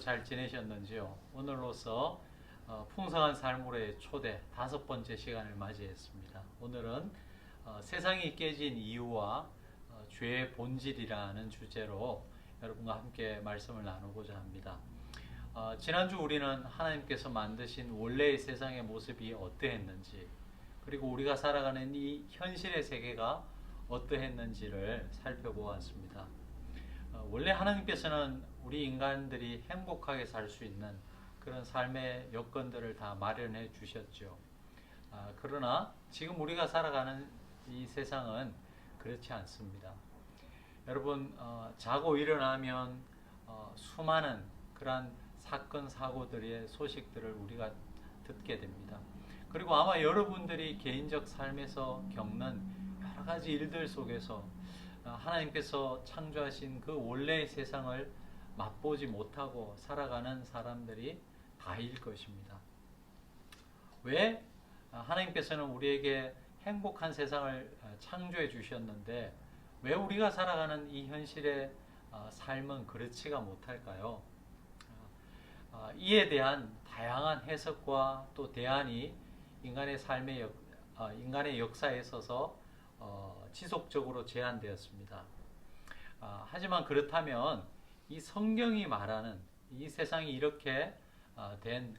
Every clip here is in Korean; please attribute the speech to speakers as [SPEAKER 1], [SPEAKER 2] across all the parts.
[SPEAKER 1] 잘 지내셨는지요? 오늘로써 풍성한 삶으로의 초대 5번째 시간을 맞이했습니다. 오늘은 세상이 깨진 이유와 죄의 본질이라는 주제로 여러분과 함께 말씀을 나누고자 합니다. 지난주 우리는 하나님께서 만드신 원래의 세상의 모습이 어떠했는지, 그리고 우리가 살아가는 이 현실의 세계가 어떠했는지를 살펴보았습니다. 원래 하나님께서는 우리 인간들이 행복하게 살 수 있는 그런 삶의 여건들을 다 마련해 주셨죠. 그러나 지금 우리가 살아가는 이 세상은 그렇지 않습니다. 여러분, 자고 일어나면 수많은 그러한 사건 사고들의 소식들을 우리가 듣게 됩니다. 그리고 아마 여러분들이 개인적 삶에서 겪는 여러 가지 일들 속에서 하나님께서 창조하신 그 원래의 세상을 맛보지 못하고 살아가는 사람들이 다일 것입니다. 왜? 하나님께서는 우리에게 행복한 세상을 창조해 주셨는데 왜 우리가 살아가는 이 현실의 삶은 그렇지가 못할까요? 이에 대한 다양한 해석과 또 대안이 인간의 삶의 인간의 역사에 있어서 지속적으로 제안되었습니다. 하지만 그렇다면 이 성경이 말하는 이 세상이 이렇게 된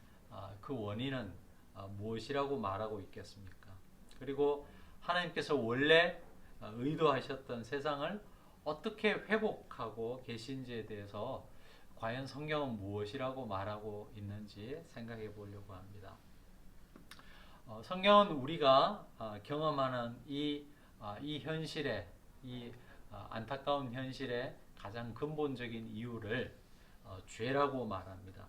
[SPEAKER 1] 그 원인은 무엇이라고 말하고 있겠습니까? 그리고 하나님께서 원래 의도하셨던 세상을 어떻게 회복하고 계신지에 대해서 과연 성경은 무엇이라고 말하고 있는지 생각해 보려고 합니다. 성경은 우리가 경험하는 이 현실의 이 안타까운 현실의 가장 근본적인 이유를 죄라고 말합니다.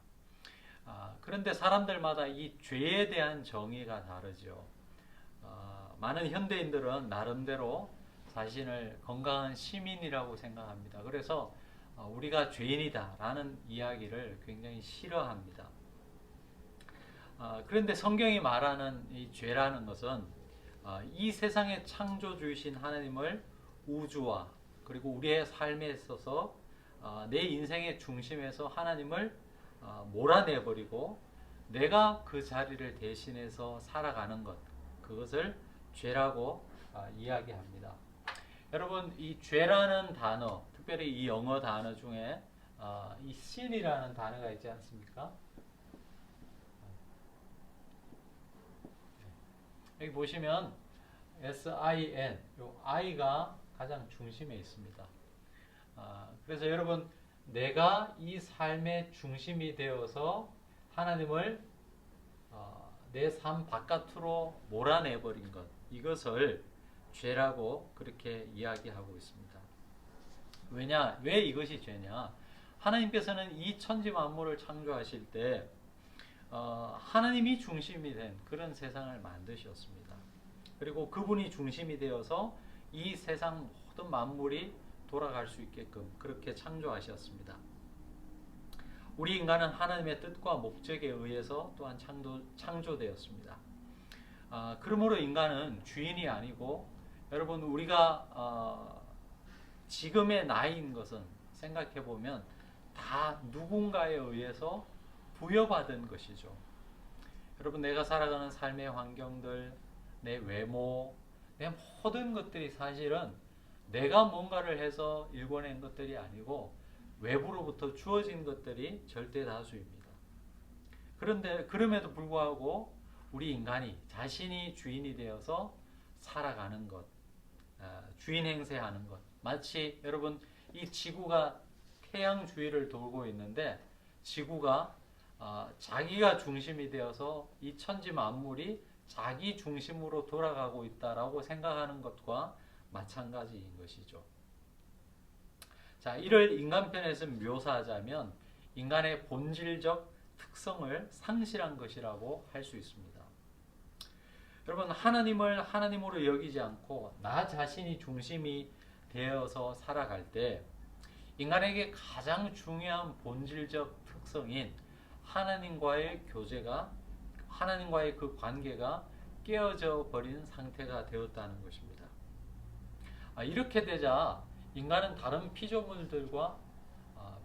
[SPEAKER 1] 그런데 사람들마다 이 죄에 대한 정의가 다르죠. 많은 현대인들은 나름대로 자신을 건강한 시민이라고 생각합니다. 그래서 우리가 죄인이다라는 이야기를 굉장히 싫어합니다. 그런데 성경이 말하는 이 죄라는 것은 이 세상의 창조주이신 하나님을 우주와 그리고 우리의 삶에 있어서 내 인생의 중심에서 하나님을 몰아내버리고 내가 그 자리를 대신해서 살아가는 것, 그것을 죄라고 이야기합니다. 여러분, 이 죄라는 단어, 특별히 이 영어 단어 중에 이 sin이라는 단어가 있지 않습니까? 여기 보시면 S-I-N, 요 I가 가장 중심에 있습니다. 그래서 여러분, 내가 이 삶의 중심이 되어서 하나님을 내 삶 바깥으로 몰아내버린 것, 이것을 죄라고 그렇게 이야기하고 있습니다. 왜 이것이 죄냐? 하나님께서는 이 천지 만물을 창조하실 때 하나님이 중심이 된 그런 세상을 만드셨습니다. 그리고 그분이 중심이 되어서 이 세상 모든 만물이 돌아갈 수 있게끔 그렇게 창조하셨습니다. 우리 인간은 하나님의 뜻과 목적에 의해서 또한 창조되었습니다. 그러므로 인간은 주인이 아니고, 여러분, 우리가 지금의 나이인 것은 생각해 보면 다 누군가에 의해서 부여받은 것이죠. 여러분, 내가 살아가는 삶의 환경들, 내 외모, 내 모든 것들이 사실은 내가 뭔가를 해서 일궈낸 것들이 아니고 외부로부터 주어진 것들이 절대 다수입니다. 그런데 그럼에도 불구하고 우리 인간이 자신이 주인이 되어서 살아가는 것, 주인 행세하는 것, 마치 여러분 이 지구가 태양 주위를 돌고 있는데 지구가 자기가 중심이 되어서 이 천지 만물이 자기 중심으로 돌아가고 있다라고 생각하는 것과 마찬가지인 것이죠. 자, 이를 인간편에서 묘사하자면 인간의 본질적 특성을 상실한 것이라고 할 수 있습니다. 여러분, 하나님을 하나님으로 여기지 않고 나 자신이 중심이 되어서 살아갈 때 인간에게 가장 중요한 본질적 특성인 하나님과의 교제가, 하나님과의 그 관계가 깨어져 버린 상태가 되었다는 것입니다. 이렇게 되자 인간은 다른 피조물들과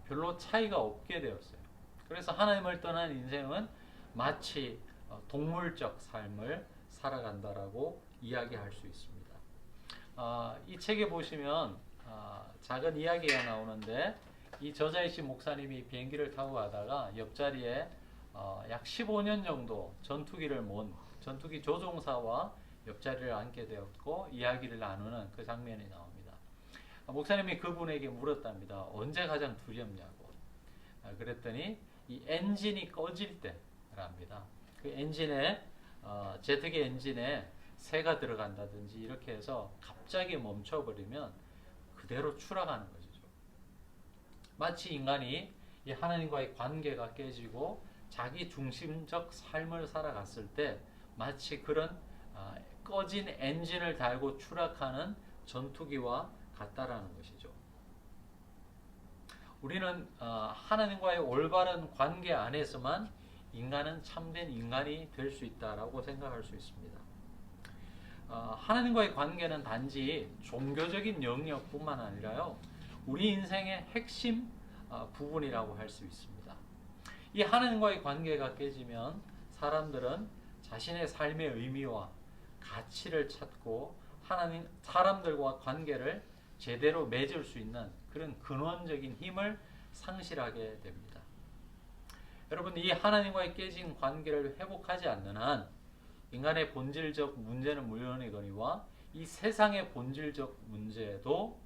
[SPEAKER 1] 별로 차이가 없게 되었어요. 그래서 하나님을 떠난 인생은 마치 동물적 삶을 살아간다라고 이야기할 수 있습니다. 이 책에 보시면 작은 이야기가 나오는데 이 저자이신 목사님이 비행기를 타고 가다가 옆자리에 약 15년 정도 전투기를 몬 전투기 조종사와 옆자리를 앉게 되었고 이야기를 나누는 그 장면이 나옵니다. 목사님이 그분에게 물었답니다. 언제 가장 두렵냐고. 그랬더니 이 엔진이 꺼질 때랍니다. 그 엔진에 제트기 엔진에 새가 들어간다든지 이렇게 해서 갑자기 멈춰버리면 그대로 추락하는 것이죠. 마치 인간이 이 하나님과의 관계가 깨지고 자기 중심적 삶을 살아갔을 때 마치 그런 꺼진 엔진을 달고 추락하는 전투기와 같다라는 것이죠. 우리는 하나님과의 올바른 관계 안에서만 인간은 참된 인간이 될 수 있다라고 생각할 수 있습니다. 하나님과의 관계는 단지 종교적인 영역뿐만 아니라요, 우리 인생의 핵심 부분이라고 할 수 있습니다. 이 하나님과의 관계가 깨지면 사람들은 자신의 삶의 의미와 가치를 찾고 사람들과 관계를 제대로 맺을 수 있는 그런 근원적인 힘을 상실하게 됩니다. 여러분, 이 하나님과의 깨진 관계를 회복하지 않는 한 인간의 본질적 문제는 물론이거니와 이 세상의 본질적 문제도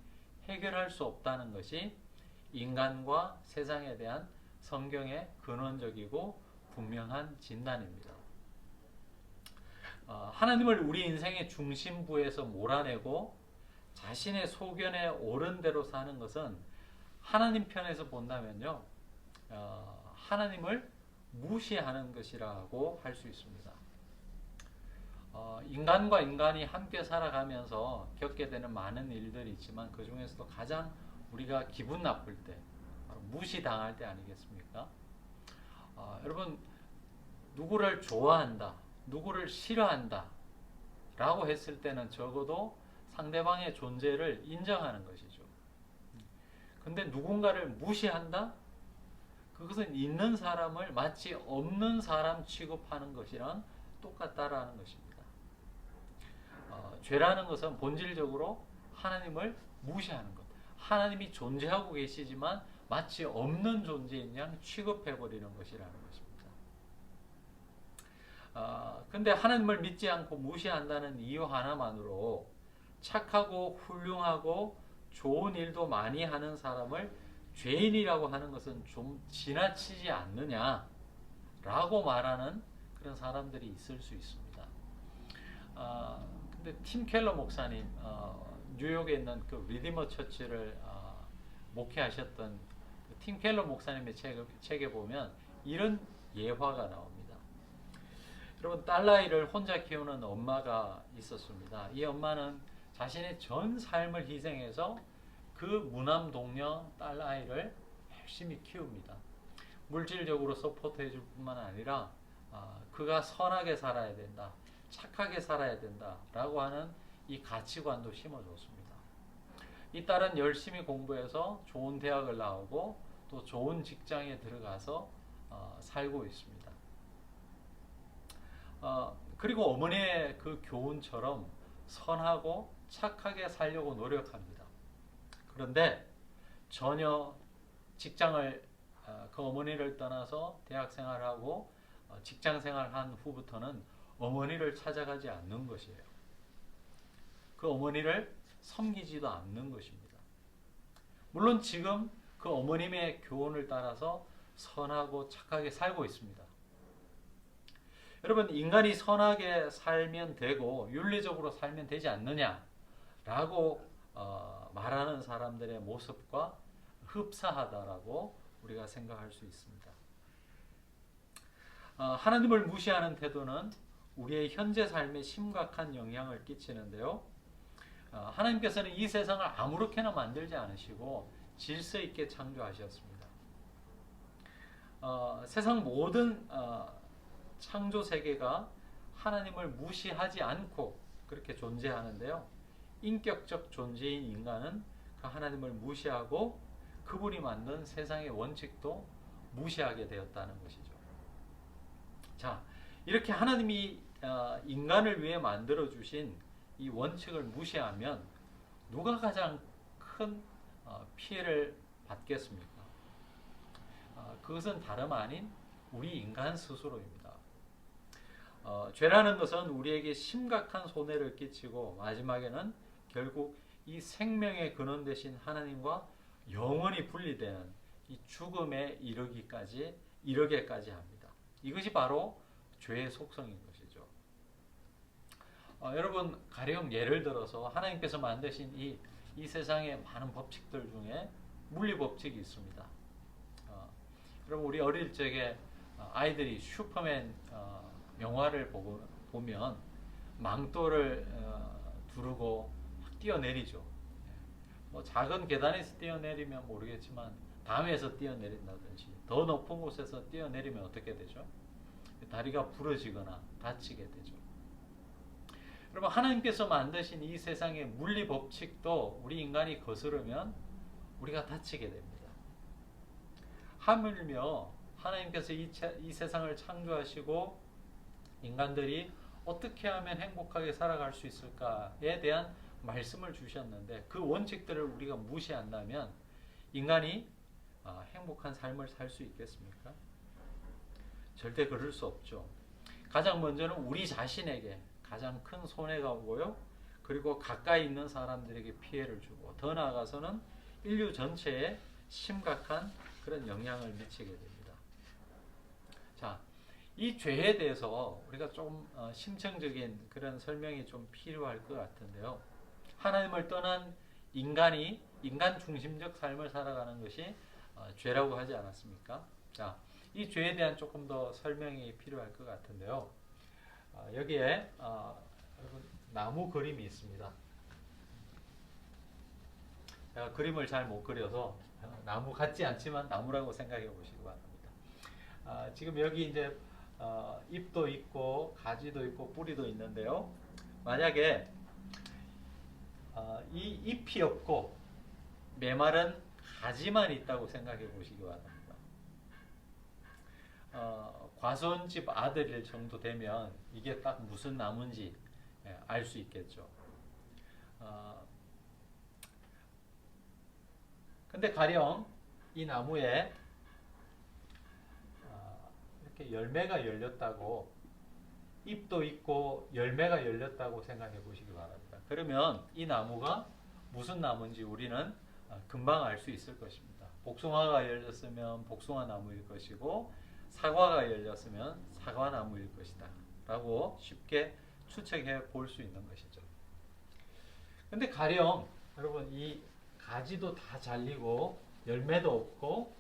[SPEAKER 1] 해결할 수 없다는 것이 인간과 세상에 대한 성경의 근원적이고 분명한 진단입니다. 하나님을 우리 인생의 중심부에서 몰아내고 자신의 소견에 옳은 대로 사는 것은 하나님 편에서 본다면요, 하나님을 무시하는 것이라고 할 수 있습니다. 인간과 인간이 함께 살아가면서 겪게 되는 많은 일들이 있지만 그 중에서도 가장 우리가 기분 나쁠 때, 무시당할 때 아니겠습니까? 여러분, 누구를 좋아한다, 누구를 싫어한다 라고 했을 때는 적어도 상대방의 존재를 인정하는 것이죠. 근데 누군가를 무시한다? 그것은 있는 사람을 마치 없는 사람 취급하는 것이랑 똑같다라는 것입니다. 죄라는 것은 본질적으로 하나님을 무시하는 것. 하나님이 존재하고 계시지만 마치 없는 존재인 양 취급해버리는 것이라는 것입니다. 근데 하나님을 믿지 않고 무시한다는 이유 하나만으로 착하고 훌륭하고 좋은 일도 많이 하는 사람을 죄인이라고 하는 것은 좀 지나치지 않느냐라고 말하는 그런 사람들이 있을 수 있습니다. 근데 팀 켈러 목사님, 뉴욕에 있는 그 리디머 처치를 목회하셨던 팀 켈러 목사님의 책에 보면 이런 예화가 나옵니다. 여러분, 딸아이를 혼자 키우는 엄마가 있었습니다. 이 엄마는 자신의 전 삶을 희생해서 그 무남동녀 딸아이를 열심히 키웁니다. 물질적으로 서포트해 줄 뿐만 아니라 그가 선하게 살아야 된다, 착하게 살아야 된다 라고 하는 이 가치관도 심어줬습니다. 이 딸은 열심히 공부해서 좋은 대학을 나오고 또 좋은 직장에 들어가서 살고 있습니다. 그리고 어머니의 그 교훈처럼 선하고 착하게 살려고 노력합니다. 그런데 전혀 직장을 그 어머니를 떠나서 대학 생활하고 직장 생활한 후부터는 어머니를 찾아가지 않는 것이에요. 그 어머니를 섬기지도 않는 것입니다. 물론 지금 그 어머님의 교훈을 따라서 선하고 착하게 살고 있습니다. 여러분, 인간이 선하게 살면 되고 윤리적으로 살면 되지 않느냐라고 말하는 사람들의 모습과 흡사하다라고 우리가 생각할 수 있습니다. 하나님을 무시하는 태도는 우리의 현재 삶에 심각한 영향을 끼치는데요. 하나님께서는 이 세상을 아무렇게나 만들지 않으시고 질서 있게 창조하셨습니다. 세상 모든 창조 세계가 하나님을 무시하지 않고 그렇게 존재하는데요. 인격적 존재인 인간은 그 하나님을 무시하고 그분이 만든 세상의 원칙도 무시하게 되었다는 것이죠. 자, 이렇게 하나님이 인간을 위해 만들어 주신 이 원칙을 무시하면 누가 가장 큰 피해를 받겠습니까? 그것은 다름 아닌 우리 인간 스스로입니다. 죄라는 것은 우리에게 심각한 손해를 끼치고 마지막에는 결국 이 생명의 근원 되신 하나님과 영원히 분리되는 이 죽음에 이르게까지 합니다. 이것이 바로 죄의 속성인 것이죠. 여러분, 가령 예를 들어서 하나님께서 만드신 이 세상의 많은 법칙들 중에 물리법칙이 있습니다. 여러분, 우리 어릴 적에 아이들이 슈퍼맨 영화를 보면 망토를 두르고 뛰어내리죠. 뭐 작은 계단에서 뛰어내리면 모르겠지만 담에서 뛰어내린다든지 더 높은 곳에서 뛰어내리면 어떻게 되죠? 다리가 부러지거나 다치게 되죠. 여러분, 하나님께서 만드신 이 세상의 물리 법칙도 우리 인간이 거스르면 우리가 다치게 됩니다. 하물며 하나님께서 이 세상을 창조하시고 인간들이 어떻게 하면 행복하게 살아갈 수 있을까에 대한 말씀을 주셨는데 그 원칙들을 우리가 무시한다면 인간이 행복한 삶을 살 수 있겠습니까? 절대 그럴 수 없죠. 가장 먼저는 우리 자신에게 가장 큰 손해가 오고요. 그리고 가까이 있는 사람들에게 피해를 주고 더 나아가서는 인류 전체에 심각한 그런 영향을 미치게 됩니다. 자, 이 죄에 대해서 우리가 좀 심층적인 그런 설명이 좀 필요할 것 같은데요. 하나님을 떠난 인간이 인간 중심적 삶을 살아가는 것이 죄라고 하지 않았습니까? 자, 이 죄에 대한 조금 더 설명이 필요할 것 같은데요. 여기에 나무 그림이 있습니다. 제가 그림을 잘 못 그려서 나무 같지 않지만 나무라고 생각해 보시기 바랍니다. 지금 여기 이제 잎도 있고 가지도 있고 뿌리도 있는데요. 만약에 이 잎이 없고 메마른 가지만 있다고 생각해 보시기 바랍니다. 과수원집 아들일 정도 되면 이게 딱 무슨 나무인지 알 수 있겠죠. 근데 가령 이 나무에 이렇게 열매가 열렸다고 잎도 있고 열매가 열렸다고 생각해 보시기 바랍니다. 그러면 이 나무가 무슨 나무인지 우리는 금방 알 수 있을 것입니다. 복숭아가 열렸으면 복숭아 나무일 것이고 사과가 열렸으면 사과나무일 것이다 라고 쉽게 추측해 볼 수 있는 것이죠. 근데 가령 여러분 이 가지도 다 잘리고 열매도 없고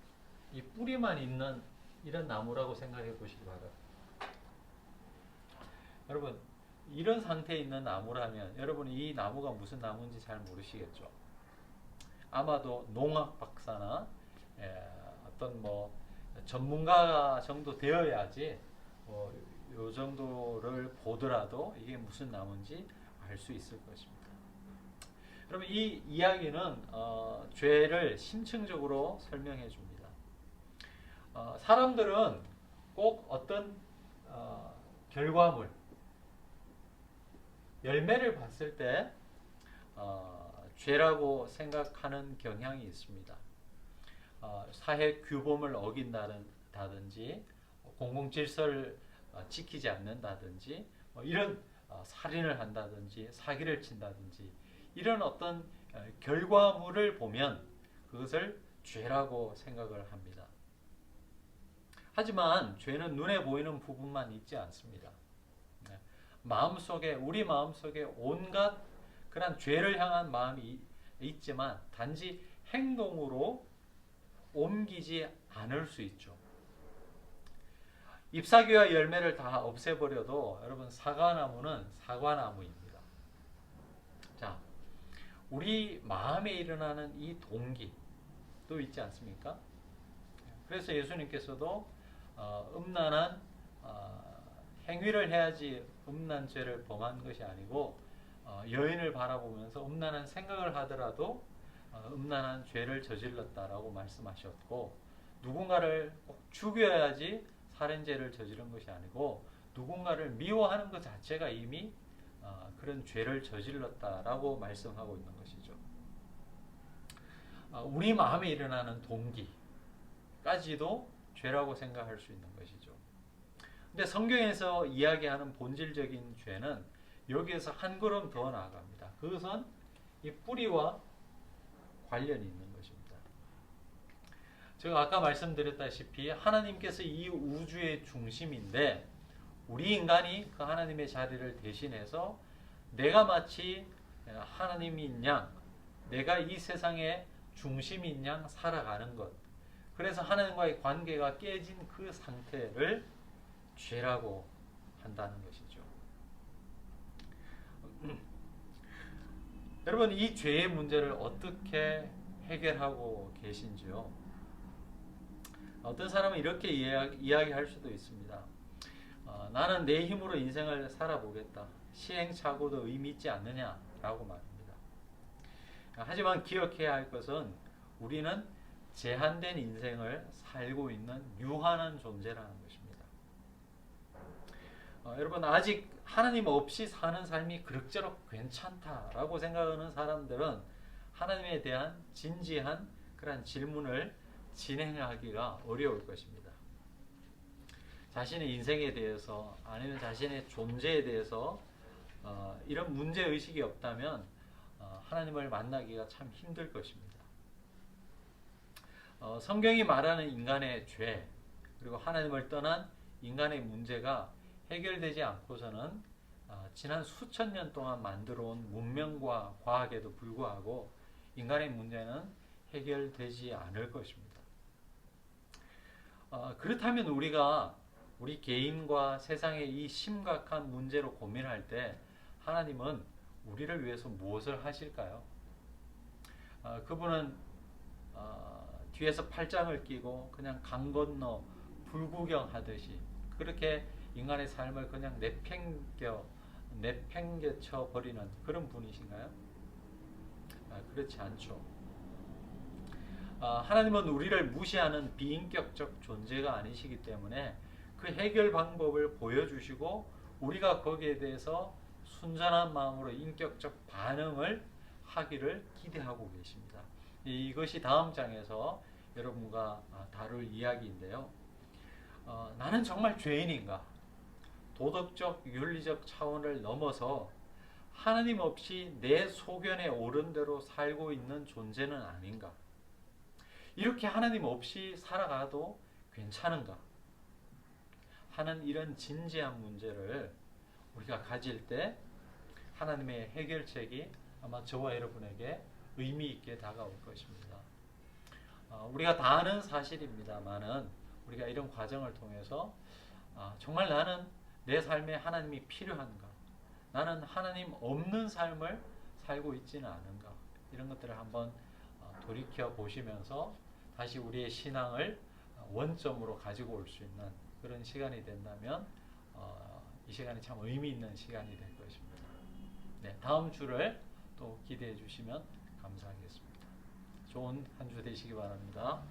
[SPEAKER 1] 이 뿌리만 있는 이런 나무라고 생각해 보시기 바랍니다. 여러분, 이런 상태에 있는 나무라면 여러분이 이 나무가 무슨 나무인지 잘 모르시겠죠. 아마도 농학 박사나 어떤 뭐 전문가 정도 되어야지 요 정도를 보더라도 이게 무슨 나무인지 알 수 있을 것입니다. 여러분, 이 이야기는 죄를 심층적으로 설명해 줍니다. 사람들은 꼭 어떤 결과물, 열매를 봤을 때 죄라고 생각하는 경향이 있습니다. 사회 규범을 어긴다든지 공공질서를 지키지 않는다든지 이런 살인을 한다든지 사기를 친다든지 이런 어떤 결과물을 보면 그것을 죄라고 생각을 합니다. 하지만 죄는 눈에 보이는 부분만 있지 않습니다. 우리 마음속에 온갖 그런 죄를 향한 마음이 있지만 단지 행동으로 옮기지 않을 수 있죠. 잎사귀와 열매를 다 없애버려도 여러분 사과나무는 사과나무입니다. 자, 우리 마음에 일어나는 이 동기도 있지 않습니까? 그래서 예수님께서도 음란한 행위를 해야지 음란 죄를 범한 것이 아니고 여인을 바라보면서 음란한 생각을 하더라도 음란한 죄를 저질렀다라고 말씀하셨고 누군가를 꼭 죽여야지 살인죄를 저지른 것이 아니고 누군가를 미워하는 것 자체가 이미 그런 죄를 저질렀다라고 말씀하고 있는 것이죠. 우리 마음에 일어나는 동기까지도 죄라고 생각할 수 있는 것이죠. 근데 성경에서 이야기하는 본질적인 죄는 여기에서 한 걸음 더 나아갑니다. 그것은 이 뿌리와 관련이 있는 것입니다. 제가 아까 말씀드렸다시피 하나님께서 이 우주의 중심인데 우리 인간이 그 하나님의 자리를 대신해서 내가 마치 하나님인 양, 내가 이 세상의 중심인 양 살아가는 것. 그래서 하나님과의 관계가 깨진 그 상태를 죄라고 한다는 것이죠. 여러분, 이 죄의 문제를 어떻게 해결하고 계신지요? 어떤 사람은 이렇게 이야기할 수도 있습니다. 나는 내 힘으로 인생을 살아보겠다. 시행착오도 의미 있지 않느냐라고 말합니다. 하지만 기억해야 할 것은 우리는 제한된 인생을 살고 있는 유한한 존재라는 것입니다. 여러분, 아직 하나님 없이 사는 삶이 그럭저럭 괜찮다라고 생각하는 사람들은 하나님에 대한 진지한 그런 질문을 진행하기가 어려울 것입니다. 자신의 인생에 대해서 아니면 자신의 존재에 대해서 이런 문제의식이 없다면 하나님을 만나기가 참 힘들 것입니다. 성경이 말하는 인간의 죄 그리고 하나님을 떠난 인간의 문제가 해결되지 않고서는 지난 수천 년 동안 만들어온 문명과 과학에도 불구하고 인간의 문제는 해결되지 않을 것입니다. 그렇다면 우리 개인과 세상의 이 심각한 문제로 고민할 때 하나님은 우리를 위해서 무엇을 하실까요? 그분은 뒤에서 팔짱을 끼고 그냥 강 건너 불구경하듯이 그렇게 인간의 삶을 그냥 내팽개쳐 버리는 그런 분이신가요? 그렇지 않죠. 하나님은 우리를 무시하는 비인격적 존재가 아니시기 때문에 그 해결 방법을 보여주시고 우리가 거기에 대해서 순전한 마음으로 인격적 반응을 하기를 기대하고 계십니다. 이것이 다음 장에서 여러분과 다룰 이야기인데요. 나는 정말 죄인인가? 도덕적, 윤리적 차원을 넘어서 하나님 없이 내 소견에 오른 대로 살고 있는 존재는 아닌가? 이렇게 하나님 없이 살아가도 괜찮은가? 하는 이런 진지한 문제를 우리가 가질 때 하나님의 해결책이 아마 저와 여러분에게 의미 있게 다가올 것입니다. 우리가 다 아는 사실입니다만은 우리가 이런 과정을 통해서 정말 나는 내 삶에 하나님이 필요한가? 나는 하나님 없는 삶을 살고 있지는 않은가? 이런 것들을 한번 돌이켜 보시면서 다시 우리의 신앙을 원점으로 가지고 올 수 있는 그런 시간이 된다면 이 시간이 참 의미 있는 시간이 될 것입니다. 네, 다음 주를 또 기대해 주시면 감사하겠습니다. 좋은 한 주 되시기 바랍니다.